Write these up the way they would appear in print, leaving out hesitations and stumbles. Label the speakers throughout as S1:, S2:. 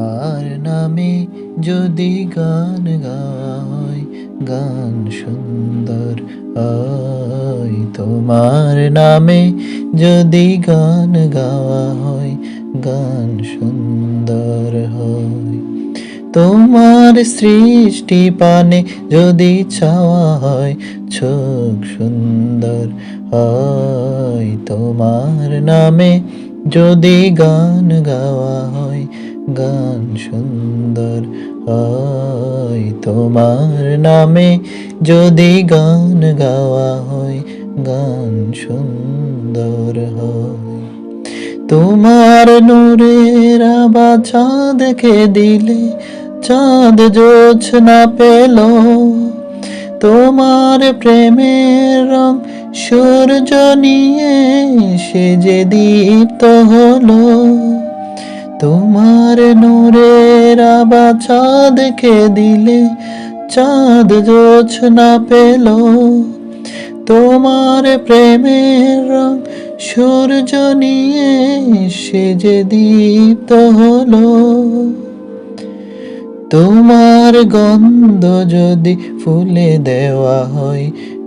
S1: তোমার নামে যদি গান গাওয়া হয়, গান সুন্দর হয়। তোমার নামে যদি গান গাওয়া হয়, গান সুন্দর হয়। তোমার সৃষ্টি পানে যদি চাওয়া হয়, চোখ সুন্দর হয়। তোমার নামে যদি গান গাওয়া হয়, গান সুন্দর হয়। তোমার নামে যদি গান গাওয়া হয়, গান সুন্দর হয়। তোমার নূরের আভা চাঁদকে দিলে, চাঁদ জোছনা পেল। তোমার প্রেমের রং সূর্য নিয়ে সে যে দীপ্ত হলো। তোমার নূরের আভা চাঁদকে দিলে, চাঁদ জোছনা পেল। তোমার প্রেমের রং সূর্য নিয়ে সে যে দীপ্ত হলো। তোমার গন্ধ যদি ফুলে দেওয়া হয়,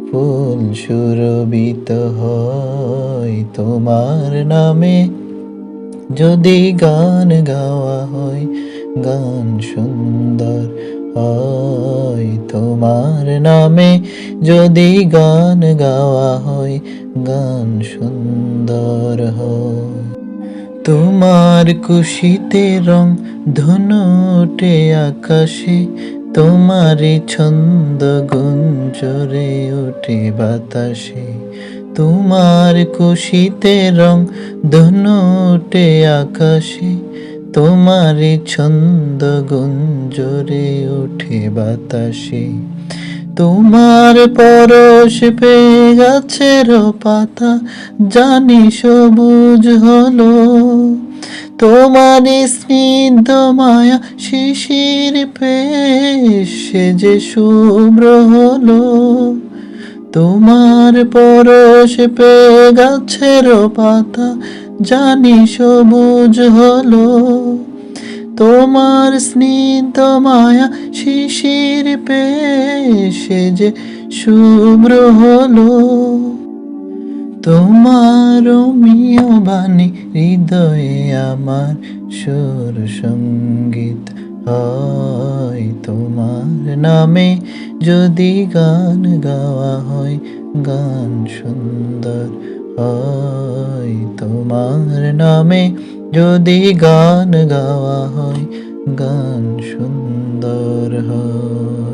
S1: ফুল সুরভিত হয়। তোমার নামে যদি গান গাওয়া হয়, গান সুন্দর হয়। তোমার নামে যদি গান গাওয়া হয়, গান সুন্দর হয়। তোমার খুশিতে রং ধনু ওঠে আকাশে, তোমারই ছন্দ গুঞ্জরে ওঠে বাতাসে। তোমার খুশিতে রং ধনু ওঠে আকাশে, তোমারই ছন্দ গুঞ্জরে ওঠে বাতাসে। তোমার পরশ পেয়ে গাছের পাতা জানি সবুজ হলো। তোমার স্নিগ্ধ মায়া শিশির পেয়ে সে যে শুভ্র হলো। তোমার পরশ পেয়ে গাছের পাতা জানি সবুজ হলো। তোমার স্নিগ্ধ মায়া শিশির পেয়ে সে যে শুভ্র হলো। তোমার রোমিও বাণী হৃদয়ে আমার সুর সঙ্গীত হয়। তোমার নামে যদি গান গাওয়া হয়, গান সুন্দর হয়। তোমার নামে যদি গান গাওয়া হয়, গান সুন্দর হয়।